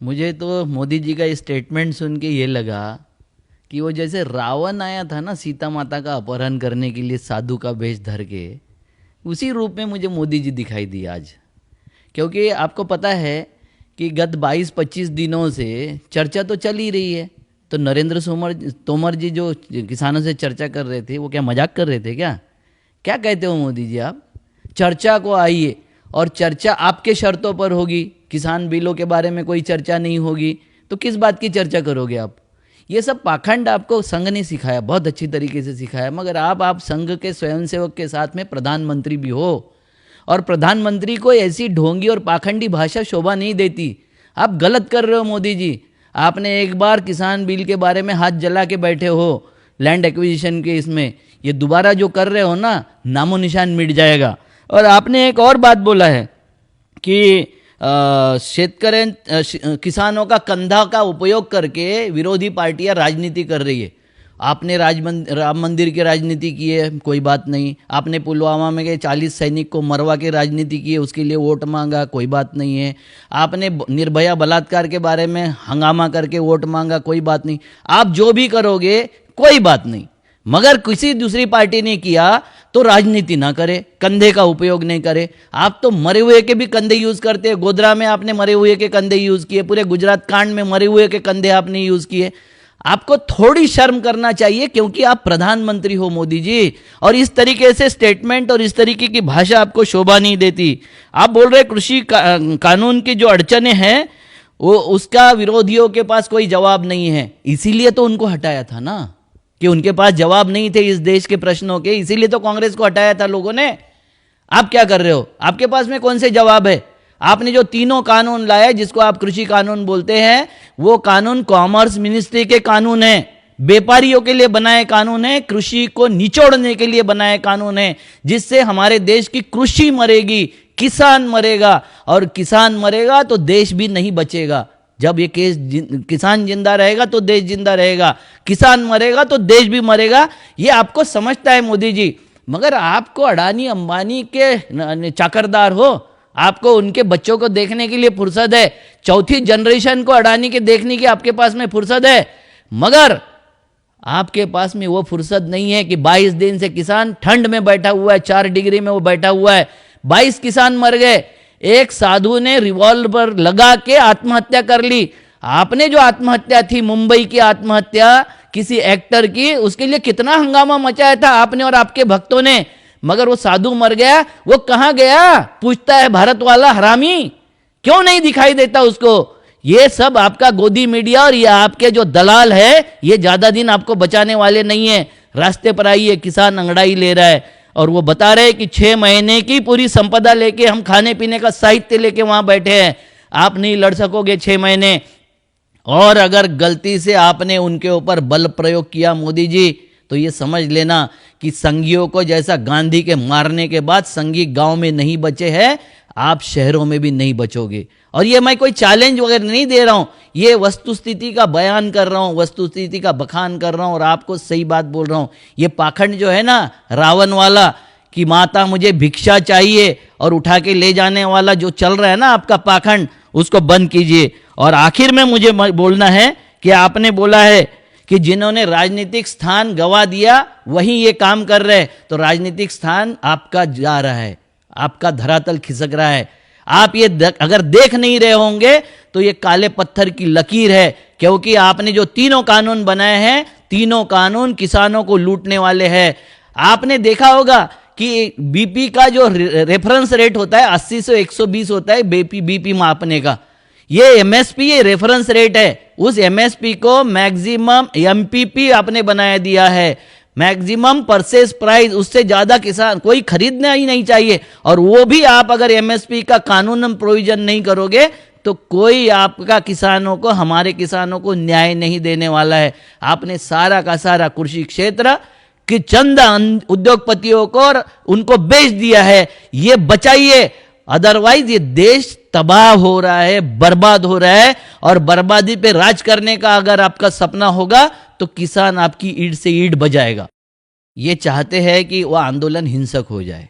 मुझे तो मोदी जी का ये स्टेटमेंट सुन के ये लगा कि वो जैसे रावण आया था ना सीता माता का अपहरण करने के लिए साधु का वेश धर के, उसी रूप में मुझे मोदी जी दिखाई दिए आज। क्योंकि आपको पता है कि गत 22-25 दिनों से चर्चा तो चल ही रही है। तो नरेंद्र तोमर जी जो किसानों से चर्चा कर रहे थे, वो क्या मजाक कर रहे थे क्या? क्या कहते हो मोदी जी आप? चर्चा को आइए और चर्चा आपके शर्तों पर होगी, किसान बिलों के बारे में कोई चर्चा नहीं होगी, तो किस बात की चर्चा करोगे आप? ये सब पाखंड आपको संघ ने सिखाया, बहुत अच्छी तरीके से सिखाया। मगर आप संघ के स्वयंसेवक के साथ में प्रधानमंत्री भी हो, और प्रधानमंत्री को ऐसी ढोंगी और पाखंडी भाषा शोभा नहीं देती। आप गलत कर रहे हो मोदी जी। आपने एक बार किसान बिल के बारे में हाथ जला के बैठे हो, लैंड एक्विजिशन के इसमें, ये दोबारा जो कर रहे हो ना, नामो निशान मिट जाएगा। और आपने एक और बात बोला है कि किसानों का कंधा का उपयोग करके विरोधी पार्टियां राजनीति कर रही है। आपने राम मंदिर की राजनीति की है, कोई बात नहीं। आपने पुलवामा में के 40 सैनिक को मरवा के राजनीति की है, उसके लिए वोट मांगा, कोई बात नहीं है। आपने निर्भया बलात्कार के बारे में हंगामा करके वोट मांगा, कोई बात नहीं। आप जो भी करोगे कोई बात नहीं, मगर किसी दूसरी पार्टी ने किया तो राजनीति ना करे, कंधे का उपयोग नहीं करे। आप तो मरे हुए के भी कंधे यूज करते हैं। गोधरा में आपने मरे हुए के कंधे यूज किए, पूरे गुजरात कांड में मरे हुए के कंधे आपने यूज किए। आपको थोड़ी शर्म करना चाहिए, क्योंकि आप प्रधानमंत्री हो मोदी जी, और इस तरीके से स्टेटमेंट और इस तरीके की भाषा आपको शोभा नहीं देती। आप बोल रहे कृषि कानून की जो अड़चने हैं, वो उसका विरोधियों के पास कोई जवाब नहीं है, इसीलिए तो उनको हटाया था ना, कि उनके पास जवाब नहीं थे इस देश के प्रश्नों के, इसीलिए तो कांग्रेस को हटाया था लोगों ने। आप क्या कर रहे हो? आपके पास में कौन से जवाब है? आपने जो तीनों कानून लाए, जिसको आप कृषि कानून बोलते हैं, वो कानून कॉमर्स मिनिस्ट्री के कानून है, व्यापारियों के लिए बनाए कानून है, कृषि को निचोड़ने के लिए बनाए कानून है, जिससे हमारे देश की कृषि मरेगी, किसान मरेगा, और किसान मरेगा तो देश भी नहीं बचेगा। जब ये किसान जिंदा रहेगा तो देश जिंदा रहेगा, किसान मरेगा तो देश भी मरेगा। ये आपको समझता है मोदी जी, मगर आपको अडानी अंबानी के चाकरदार हो, आपको उनके बच्चों को देखने के लिए फुर्सत है, चौथी जनरेशन को अडानी के देखने की आपके पास में फुर्सत है। मगर आपके पास में वो फुर्सत नहीं है कि 22 दिन से किसान ठंड में बैठा हुआ है, 4 डिग्री में वो बैठा हुआ है। 22 किसान मर गए, एक साधु ने रिवॉल्वर लगा के आत्महत्या कर ली। आपने जो आत्महत्या थी, मुंबई की आत्महत्या किसी एक्टर की, उसके लिए कितना हंगामा मचाया था आपने और आपके भक्तों ने, मगर वो साधु मर गया। वो कहां गया पूछता है भारत वाला हरामी, क्यों नहीं दिखाई देता उसको? ये सब आपका गोदी मीडिया और ये आपके जो दलाल है, ये ज्यादा दिन आपको बचाने वाले नहीं है। रास्ते पर आइए, किसान अंगड़ाई ले रहा है, और वो बता रहे कि 6 महीने की पूरी संपदा लेके हम खाने पीने का साहित्य लेके वहां बैठे हैं। आप नहीं लड़ सकोगे 6 महीने। और अगर गलती से आपने उनके ऊपर बल प्रयोग किया मोदी जी, तो ये समझ लेना कि संघियों को जैसा गांधी के मारने के बाद संघी गांव में नहीं बचे हैं, आप शहरों में भी नहीं बचोगे। और ये मैं कोई चैलेंज वगैरह नहीं दे रहा हूं, ये वस्तुस्थिति का बयान कर रहा हूं, वस्तुस्थिति का बखान कर रहा हूं, और आपको सही बात बोल रहा हूं। ये पाखंड जो है ना रावण वाला, कि माता मुझे भिक्षा चाहिए और उठा के ले जाने वाला जो चल रहा है ना आपका पाखंड, उसको बंद कीजिए। और आखिर में मुझे बोलना है कि आपने बोला है कि जिन्होंने राजनीतिक स्थान गवा दिया वही ये काम कर रहे हैं, तो राजनीतिक स्थान आपका जा रहा है, आपका धरातल खिसक रहा है। आप ये अगर देख नहीं रहे होंगे तो ये काले पत्थर की लकीर है, क्योंकि आपने जो तीनों कानून बनाए हैं, तीनों कानून किसानों को लूटने वाले हैं। आपने देखा होगा कि बीपी का जो रेफरेंस रेट होता है 80 से 120 होता है, बीपी मापने का। ये एमएसपी, ये रेफरेंस रेट है, उस एमएसपी को मैक्सिमम एमपीपी आपने बनाया दिया है, मैक्सिमम परचेज प्राइस। उससे ज्यादा किसान कोई खरीदना ही नहीं चाहिए। और वो भी आप अगर एमएसपी का कानूनन प्रोविजन नहीं करोगे तो कोई आपका किसानों को, हमारे किसानों को न्याय नहीं देने वाला है। आपने सारा का सारा कृषि क्षेत्र कि चंद उद्योगपतियों को और उनको बेच दिया है। ये बचाइए, अदरवाइज ये देश तबाह हो रहा है, बर्बाद हो रहा है। और बर्बादी पे राज करने का अगर आपका सपना होगा तो किसान आपकी ईंट से ईंट बजाएगा। ये चाहते हैं कि वह आंदोलन हिंसक हो जाए,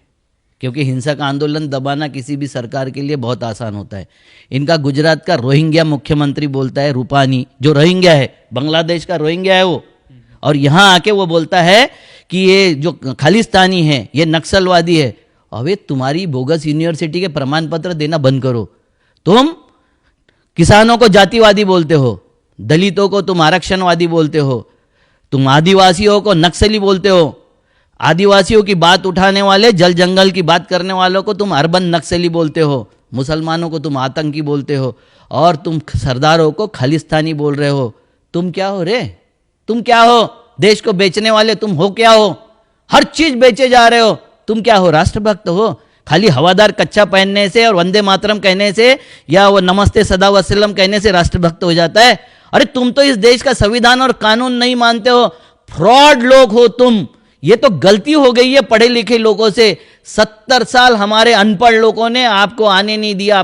क्योंकि हिंसक आंदोलन दबाना किसी भी सरकार के लिए बहुत आसान होता है। इनका गुजरात का रोहिंग्या मुख्यमंत्री बोलता है, रूपानी, जो रोहिंग्या है, बांग्लादेश का रोहिंग्या है वो, और यहाँ आके वो बोलता है कि ये जो खालिस्तानी है ये नक्सलवादी है। अबे तुम्हारी बोगस यूनिवर्सिटी के प्रमाण पत्र देना बंद करो। तुम किसानों को जातिवादी बोलते हो, दलितों को तुम आरक्षणवादी बोलते हो, तुम आदिवासियों को नक्सली बोलते हो, आदिवासियों की बात उठाने वाले, जल जंगल की बात करने वालों को तुम अर्बन नक्सली बोलते हो, मुसलमानों को तुम आतंकी बोलते हो, और तुम सरदारों को खालिस्तानी बोल रहे हो। तुम क्या हो रे? तुम क्या हो? देश को बेचने वाले तुम हो क्या हो? हर चीज बेचे जा रहे हो। तुम क्या हो? राष्ट्रभक्त हो? खाली हवादार कच्चा पहनने से और वंदे मातरम कहने से या वो नमस्ते सदा वसल्लम कहने से राष्ट्रभक्त हो जाता है? अरे तुम तो इस देश का संविधान और कानून नहीं मानते हो, फ्रॉड लोग हो तुम। ये तो गलती हो गई है पढ़े लिखे लोगों से। 70 साल हमारे अनपढ़ लोगों ने आपको आने नहीं दिया।